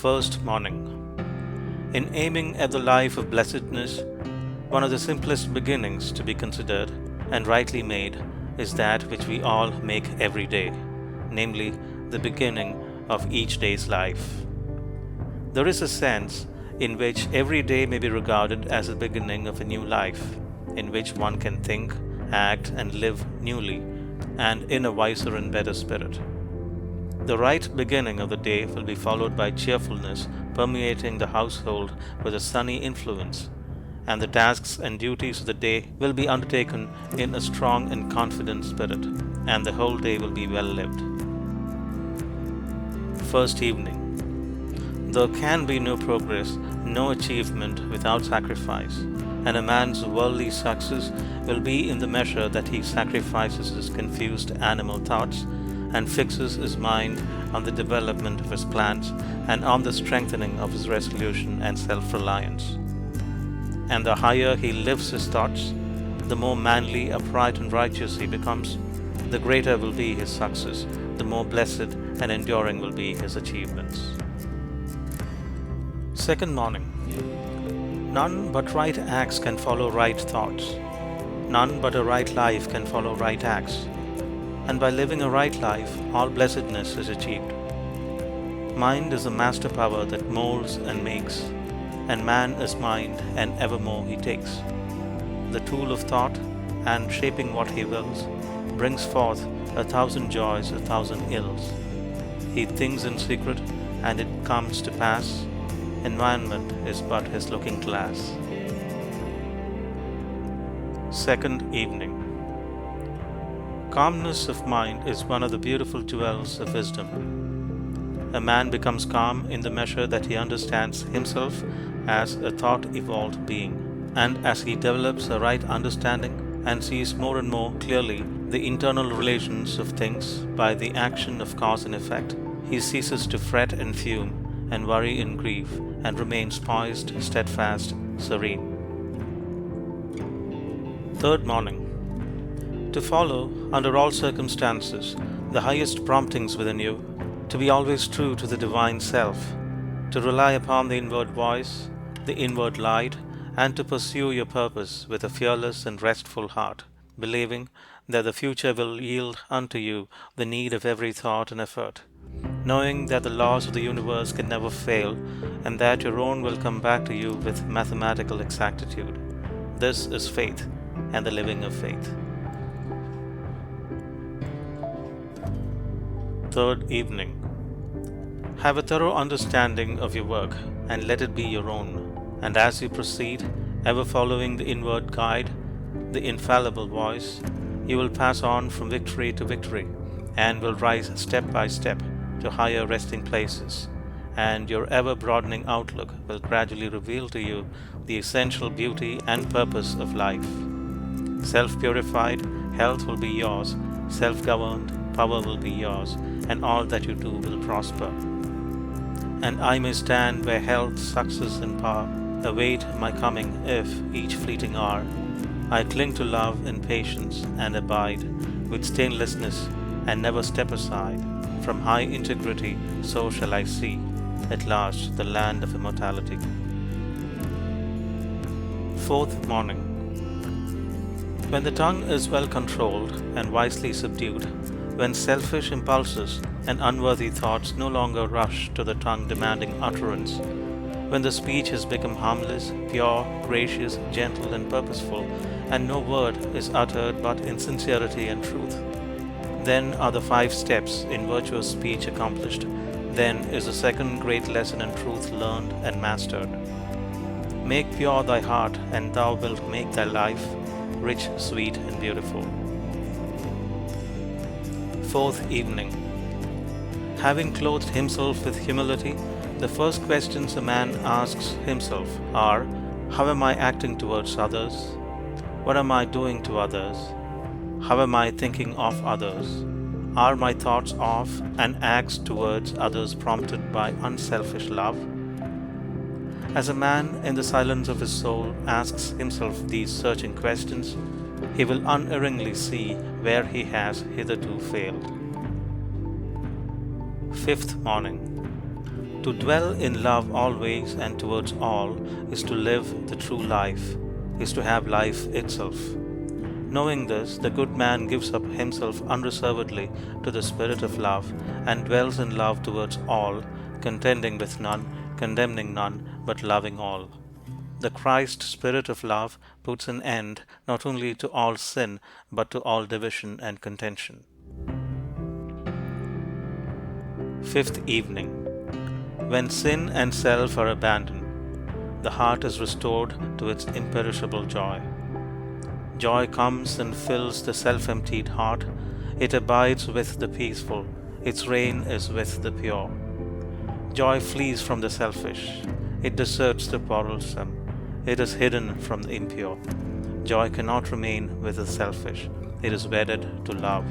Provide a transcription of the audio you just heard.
First morning. In aiming at the life of blessedness, one of the simplest beginnings to be considered and rightly made is that which we all make every day, namely, the beginning of each day's life. There is a sense in which every day may be regarded as the beginning of a new life, in which one can think, act, and live newly, and in a wiser and better spirit. The right beginning of the day will be followed by cheerfulness permeating the household with a sunny influence, and the tasks and duties of the day will be undertaken in a strong and confident spirit, and the whole day will be well lived. First evening. There can be no progress, no achievement without sacrifice, and a man's worldly success will be in the measure that he sacrifices his confused animal thoughts and fixes his mind on the development of his plans and on the strengthening of his resolution and self-reliance. And the higher he lifts his thoughts, the more manly, upright, and righteous he becomes, the greater will be his success, the more blessed and enduring will be his achievements. Second morning. None but right acts can follow right thoughts. None but a right life can follow right acts. And by living a right life, all blessedness is achieved. Mind is the master power that molds and makes, and man is mind, and evermore he takes. The tool of thought, and shaping what he wills, brings forth 1,000 joys, 1,000 ills. He thinks in secret, and it comes to pass. Environment is but his looking glass. Second evening. Calmness of mind is one of the beautiful jewels of wisdom. A man becomes calm in the measure that he understands himself as a thought-evolved being, and as he develops a right understanding and sees more and more clearly the internal relations of things by the action of cause and effect, he ceases to fret and fume and worry and grieve, and remains poised, steadfast, serene. Third morning. To follow, under all circumstances, the highest promptings within you, to be always true to the divine self, to rely upon the inward voice, the inward light, and to pursue your purpose with a fearless and restful heart, believing that the future will yield unto you the need of every thought and effort, knowing that the laws of the universe can never fail, and that your own will come back to you with mathematical exactitude. This is faith, and the living of faith. Third evening. Have a thorough understanding of your work, and let it be your own. And as you proceed, ever following the inward guide, the infallible voice, you will pass on from victory to victory, and will rise step by step to higher resting places, and your ever-broadening outlook will gradually reveal to you the essential beauty and purpose of life. Self-purified, health will be yours, self-governed, power will be yours, and all that you do will prosper. And I may stand where health, success, and power await my coming if, each fleeting hour, I cling to love and patience and abide with stainlessness and never step aside from high integrity, so shall I see at last the land of immortality. Fourth morning. When the tongue is well controlled and wisely subdued, when selfish impulses and unworthy thoughts no longer rush to the tongue demanding utterance, when the speech has become harmless, pure, gracious, gentle, and purposeful, and no word is uttered but in sincerity and truth, then are the 5 steps in virtuous speech accomplished. Then is the second great lesson in truth learned and mastered. Make pure thy heart, and thou wilt make thy life rich, sweet, and beautiful. Fourth evening. Having clothed himself with humility, the first questions a man asks himself are, how am I acting towards others? What am I doing to others? How am I thinking of others? Are my thoughts of and acts towards others prompted by unselfish love? As a man in the silence of his soul asks himself these searching questions, he will unerringly see where he has hitherto failed. Fifth morning. To dwell in love always and towards all is to live the true life, is to have life itself. Knowing this, the good man gives up himself unreservedly to the spirit of love and dwells in love towards all, contending with none, condemning none, but loving all. The Christ spirit of love puts an end not only to all sin but to all division and contention. Fifth evening. When sin and self are abandoned, the heart is restored to its imperishable joy. Joy comes and fills the self-emptied heart. It abides with the peaceful. Its reign is with the pure. Joy flees from the selfish. It deserts the quarrelsome. It is hidden from the impure. Joy cannot remain with the selfish. It is wedded to love.